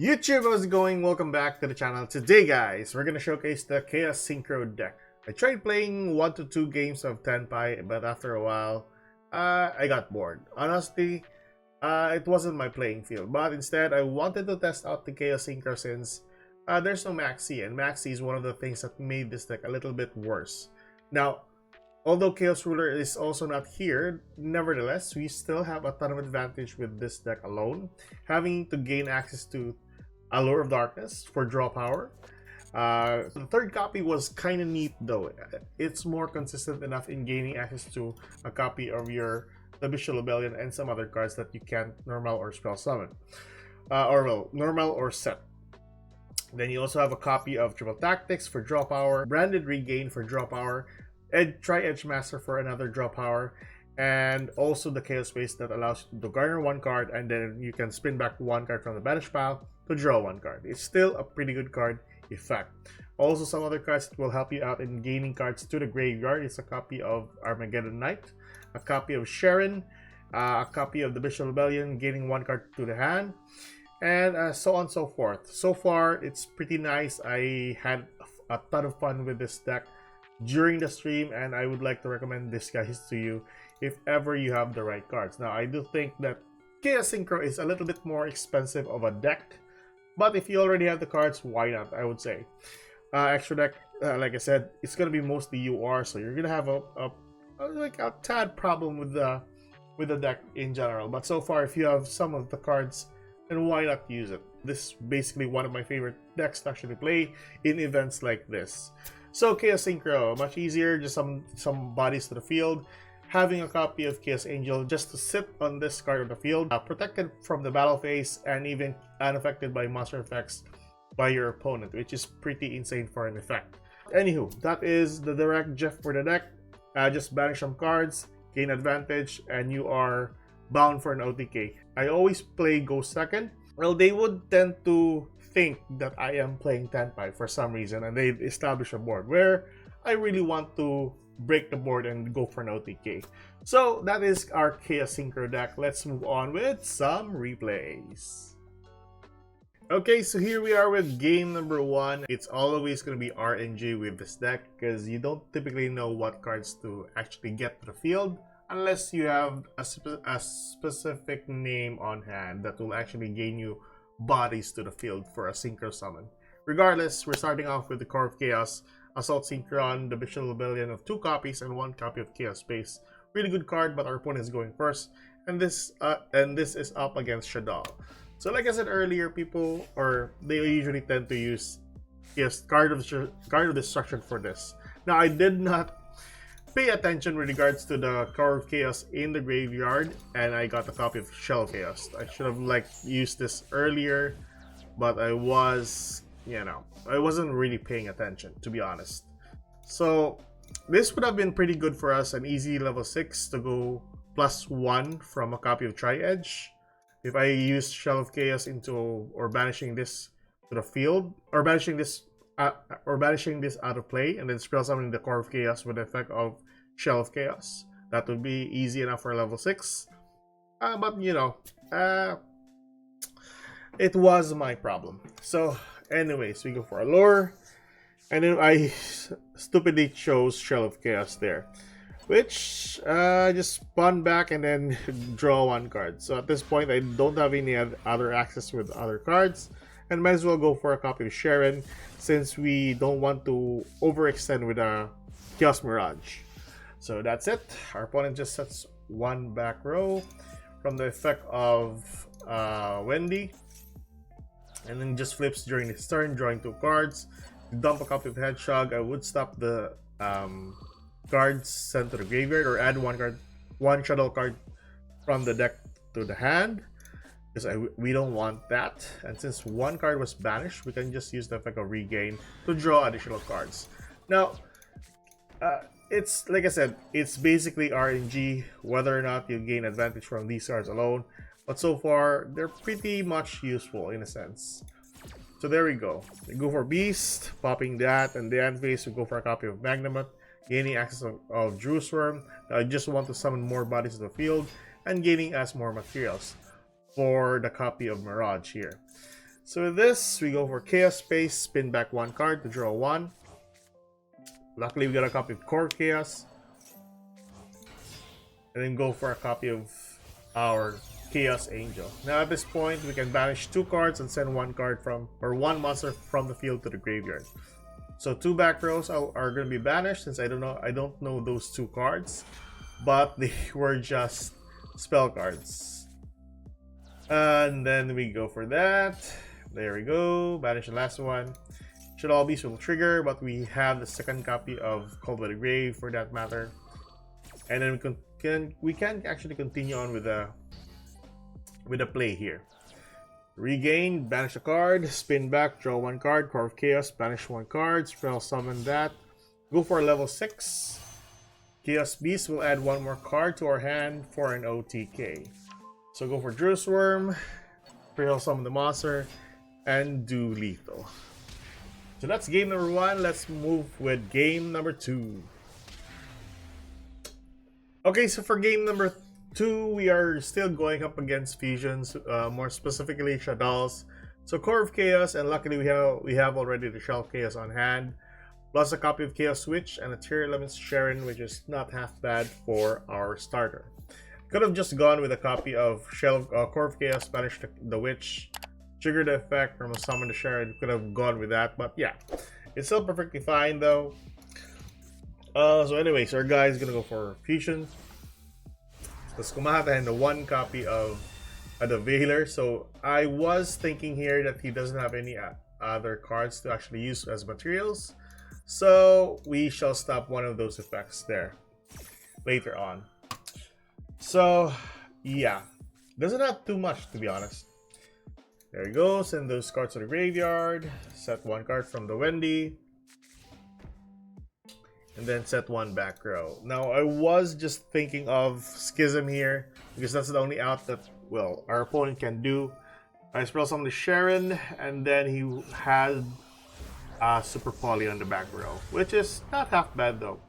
YouTube, how's it going? Welcome back to the channel. Today, guys, we're gonna showcase the Chaos Synchro deck. I tried playing 1 to 2 games of Tenpai, but after a while, I got bored. Honestly, it wasn't my playing field, but instead, I wanted to test out the Chaos Synchro since there's no Maxi, and Maxi is one of the things that made this deck a little bit worse. Now, although Chaos Ruler is also not here, nevertheless, we still have a ton of advantage with this deck alone, having to gain access to Allure of Darkness for draw power. The third copy was kind of neat though. It's more consistent enough in gaining access to a copy of your Abyssal Rebellion and some other cards that you can't normal or spell summon. Normal or set. Then you also have a copy of Triple Tactics for draw power, Branded Regain for draw power, Tri-Edge Master for another draw power, and also the Chaos Space that allows you to garner one card and then you can spin back one card from the banish pile to draw one card. It's still a pretty good card effect. Also, some other cards that will help you out in gaining cards to the graveyard is a copy of Armageddon Knight, a copy of Sharon, a copy of the Abyssal Rebellion, gaining one card to the hand, and so on and so forth. So far, it's pretty nice. I had a ton of fun with this deck during the stream, and I would like to recommend this guys to you if ever you have the right cards. Now, I do think that Chaos Synchro is a little bit more expensive of a deck, but if you already have the cards, why not? I would say extra deck, like I said, it's gonna be mostly UR, so you're gonna have a tad problem with the deck in general. But so far, if you have some of the cards, then why not use it? This is basically one of my favorite decks to actually play in events like this. So Chaos Synchro, much easier, just some bodies to the field. Having a copy of Chaos Angel just to sit on this card of the field, protected from the battle phase and even unaffected by monster effects by your opponent, which is pretty insane for an effect. Anywho, that is the direct gist for the deck. Just banish some cards, gain advantage, and you are bound for an OTK. I always play Ghost second. Well, they would tend to think that I am playing Tenpai for some reason, and they establish a board where I really want to break the board and go for an OTK. So that is our Chaos Synchro deck. Let's move on with some replays. Okay, so here we are with game number 1. It's always going to be RNG with this deck because you don't typically know what cards to actually get to the field unless you have a specific name on hand that will actually gain you bodies to the field for a Synchro summon. Regardless, we're starting off with the Core of Chaos, Assault Synchron, the Abyssal Rebellion of 2 copies and 1 copy of Chaos Space. Really good card, but our opponent is going first, and this is up against Shaddoll. So like I said earlier, they usually tend to use card of Destruction for this. Now, I did not pay attention with regards to the Core of Chaos in the graveyard, and I got a copy of Shell of Chaos. I should have used this earlier, but I wasn't really paying attention, to be honest. So this would have been pretty good for us, an easy level 6 to go +1 from a copy of Tri-Edge. If I use Shell of Chaos or banishing this to the field, or banishing this out of play, and then spell summoning the Core of Chaos with the effect of Shell of Chaos, that would be easy enough for level 6. But it was my problem. So anyways, we go for Allure, and then I stupidly chose Shell of Chaos there, which just spawn back and then draw 1 card. So at this point, I don't have any other access with other cards, and might as well go for a copy of Sharon since we don't want to overextend with a Chaos Mirage. So that's it. Our opponent just sets 1 back row from the effect of Wendy, and then just flips during his turn, drawing 2 cards. Dump a copy of Hedgehog. I would stop the cards sent to the graveyard, or add one Shaddoll card from the deck to the hand, because we don't want that. And since 1 card was banished, we can just use the effect of Regain to draw additional cards. Now, it's like I said, it's basically RNG whether or not you gain advantage from these cards alone. But so far, they're pretty much useful in a sense. So there we go. We go for Beast, popping that, and the end phase we go for a copy of Magnemite, gaining access of Drewsworm. I just want to summon more bodies to the field, and gaining us more materials for the copy of Mirage here. So with this, we go for Chaos Space, spin back 1 card to draw 1. Luckily, we got a copy of Core Chaos. And then go for a copy of our Chaos Angel. Now at this point, we can banish 2 cards and send 1 card from, or 1 monster from the field to the graveyard. So 2 back rows are going to be banished since I don't know those 2 cards, but they were just spell cards. And then we go for that. There we go. Banish the last one. Shaddoll Beast will trigger, but we have the second copy of Called by the Grave for that matter. And then we can actually continue on with the play here. Regain, banish a card, spin back, draw 1 card, Core of Chaos, banish 1 card, spell summon that. Go for a level 6. Chaos Beast will add 1 more card to our hand for an OTK. So go for Druid Worm, spell summon the monster, and do lethal. So that's game number 1. Let's move with game number 2. Okay, so for game number 2, we are still going up against fusions, more specifically Shaddolls. So Core of Chaos, and luckily we have already the Shell Chaos on hand, plus a copy of Chaos Switch and a Tier Elements Sharon, which is not half bad for our starter. Could have just gone with a copy of Core of Chaos, banish the Witch, trigger the effect from a Summon the Sharon. Could have gone with that, but yeah, it's still perfectly fine though. So anyways, our guy is gonna go for fusion. Tapos kumahata and the 1 copy of the Veiler. So I was thinking here that he doesn't have any other cards to actually use as materials. So we shall stop one of those effects there later on. So yeah, doesn't have too much to be honest. There you go, send those cards to the graveyard, set 1 card from the Wendy, and then set 1 back row. Now I was just thinking of Schism here because that's the only out that, well, our opponent can do. I spell summon the Sharon, and then he had Super Poly on the back row, which is not half bad though.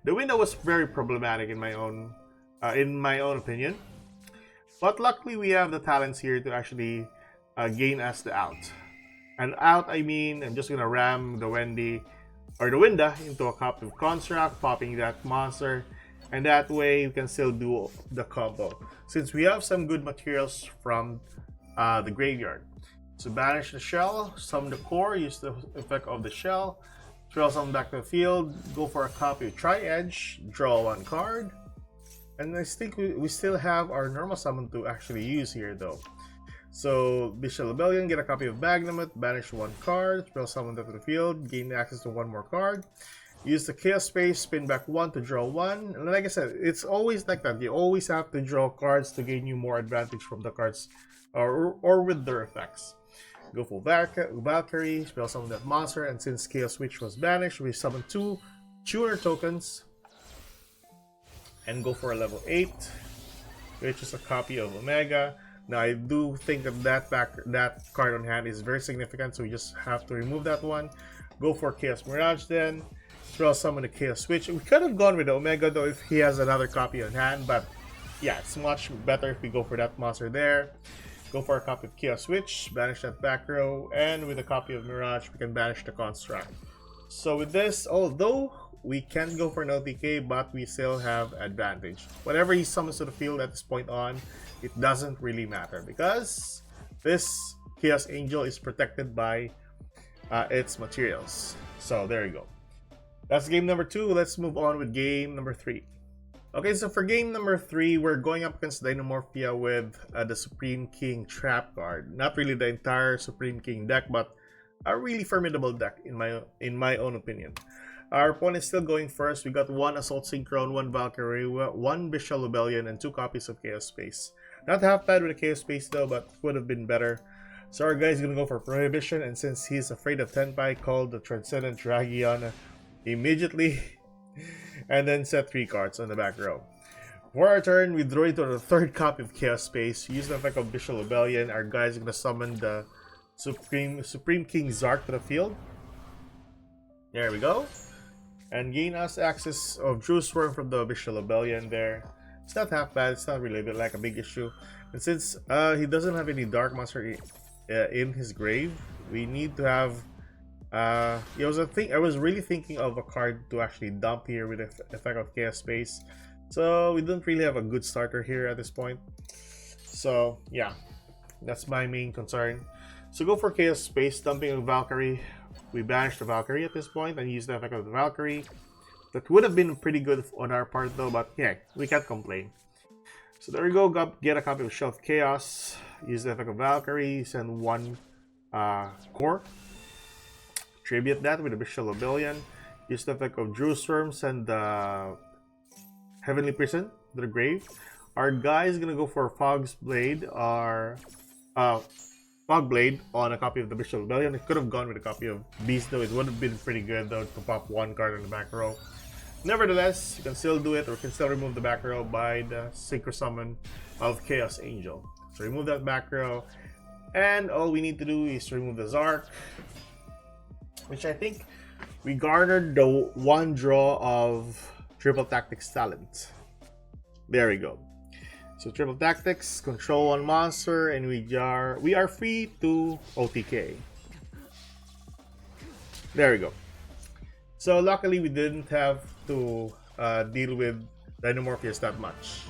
The window was very problematic in my own opinion, but luckily we have the talents here to actually gain us the out. And out, I mean, I'm just gonna ram the Wendy or the Winda into a copy of Construct, popping that monster, and that way you can still do the combo since we have some good materials from the graveyard. So banish the shell, summon the core, use the effect of the shell, throw some back to the field, go for a copy of Tri-Edge, draw 1 card, and I think we still have our normal summon to actually use here though. So Bishop Rebellion, get a copy of Magnamut, banish 1 card, spell summon that to the field, gain access to 1 more card. Use the Chaos Space, spin back 1 to draw 1. And like I said, it's always like that. You always have to draw cards to gain you more advantage from the cards or with their effects. Go for Valkyrie, spell summon that monster, and since Chaos Switch was banished, we summon 2 Tuner tokens and go for a level 8, which is a copy of Omega. Now I do think that card on hand is very significant, so we just have to remove that one. Go for Chaos Mirage then. Spell summon the Chaos Switch. We could have gone with the Omega though if he has another copy on hand, but yeah, it's much better if we go for that monster there. Go for a copy of Chaos Switch, banish that back row, and with a copy of Mirage, we can banish the Construct. So with this, although we can go for an OTK, but we still have advantage. Whatever he summons to the field at this point on, it doesn't really matter because this Chaos Angel is protected by its materials. So there you go. That's game number 2. Let's move on with game number 3. Okay, so for game number 3, we're going up against Dinomorphia with the Supreme King Trap card. Not really the entire Supreme King deck, but a really formidable deck in my own opinion. Our opponent is still going first. We got 1 Assault Synchron, 1 Valkyrie, 1 Bishop Rebellion, and 2 copies of Chaos Space. Not half bad with the Chaos Space though, but would have been better. So our guy is gonna go for Prohibition, and since he's afraid of Tenpai, called the Transcendent Dragion immediately, and then set 3 cards on the back row. For our turn, we draw into the 3rd copy of Chaos Space. Use the effect of Bishop Rebellion. Our guy is gonna summon the Supreme King Zark to the field. There we go. And gain us access of Drew Swarm from the Bishop Rebellion there. It's not half bad, it's not really like a big issue. And since he doesn't have any Dark Monster in his grave. We need to have it was a thing. I was really thinking of a card to actually dump here with the effect of Chaos Space. So we don't really have a good starter here at this point. So yeah, that's my main concern. So go for Chaos Space, dumping a Valkyrie. We banish the Valkyrie at this point and use the effect of the Valkyrie. That would have been pretty good on our part though, but yeah, we can't complain. So there we go, get a copy of Shelf Chaos, use the effect of Valkyrie, send one core. Tribute that with a Bestial Rebellion. Use the effect of Jerusalem, send the Heavenly Prison to the grave. Our guy is gonna go for Fog's Blade or Fog Blade on a copy of the Bestial Rebellion. It could have gone with a copy of Beast though. It would have been pretty good though to pop one card in the back row. Nevertheless, you can still do it, or you can still remove the back row by the Synchro Summon of Chaos Angel. So remove that back row, and all we need to do is remove the Zark, which I think we garnered the one draw of Triple Tactics talent. There we go. So Triple Tactics, control one monster, and we are free to OTK. There we go. So luckily we didn't have to deal with Dinomorphias that much.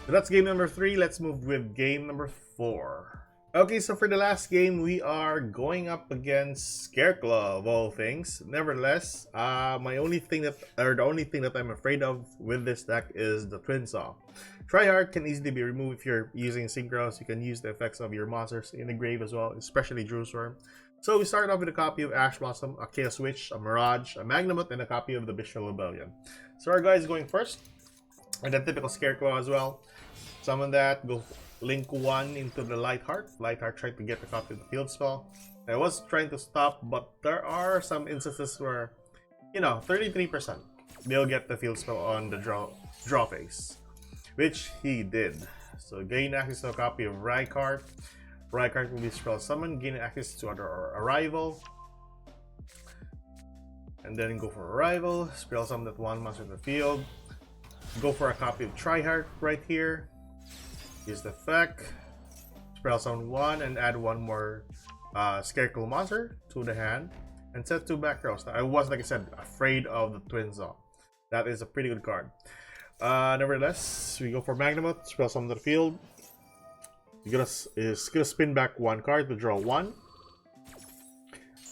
So that's game number 3. Let's move with game number 4. Okay, so for the last game, we are going up against Scareclaw of all things. Nevertheless, the only thing that I'm afraid of with this deck is the Twin Saw. Tryhard can easily be removed if you're using Synchros. You can use the effects of your monsters in the grave as well, especially Jerusalem. So we start off with a copy of Ash Blossom, a Chaos Witch, a Mirage, a Magnamut, and a copy of the Bestial Rebellion. So our guy is going first, and the typical Scareclaw as well. Summon that, go link 1 into the Lightheart. Lightheart tried to get a copy of the field spell. I was trying to stop, but there are some instances where, 33%, they'll get the field spell on the draw phase, which he did. So gain access to a copy of Rykart. Rykart will be spell summoned, gain access to other arrival, and then go for arrival, spell summon that one monster in the field, go for a copy of Tryhard right here, use the effect, spell summon 1 and add one more Scareclaw monster to the hand, and set 2 back rows. Now, I was, like I said, afraid of the Twin Saw. That is a pretty good card. Nevertheless, we go for Magnamut, spell summon to the field. It's gonna spin back 1 card to draw 1,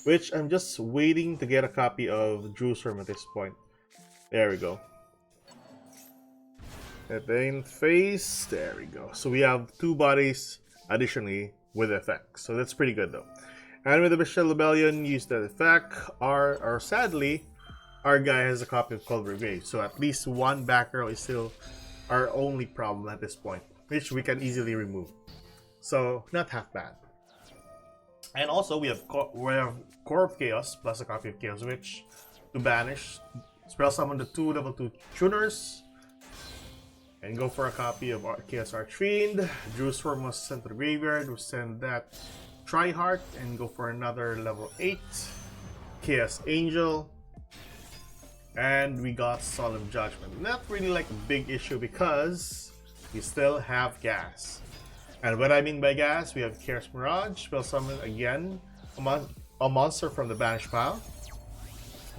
which I'm just waiting to get a copy of Jerusalem at this point. There we go. And then phase, there we go. So we have 2 bodies additionally with effect. So that's pretty good though. And with the Bestial Rebellion, use that effect. Or sadly, our guy has a copy of Cold Brigade. So at least 1 back row is still our only problem at this point, which we can easily remove. So not half bad. And also we have Core of Chaos plus a copy of Chaos Witch to banish. Spell summon the 2 level 2 tuners. And go for a copy of Chaos Archfiend. Jerusalem was sent to the graveyard. We'll send that Tryhard and go for another level 8 Chaos Angel. And we got Solemn Judgment. Not really like a big issue because we still have gas. And what I mean by gas, we have Chaos Mirage, spell summon again a monster from the banished pile.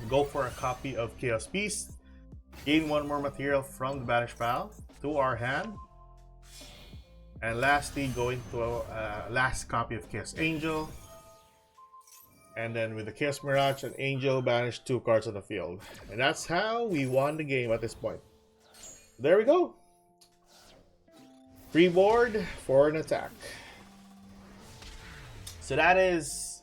Go for a copy of Chaos Beast. Gain 1 more material from the banished pile to our hand. And lastly, going to a last copy of Chaos Angel. And then with the Chaos Mirage and Angel, banish 2 cards on the field. And that's how we won the game at this point. There we go. Free board for an attack. So that is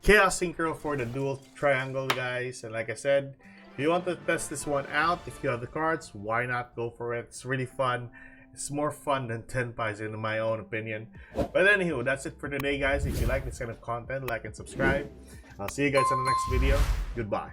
Chaos Synchro for the dual triangle, guys. And like I said, if you want to test this one out, if you have the cards, why not go for it? It's really fun. It's more fun than Tenpais in my own opinion. But anywho, that's it for today, guys. If you like this kind of content, like and subscribe. I'll see you guys in the next video. Goodbye.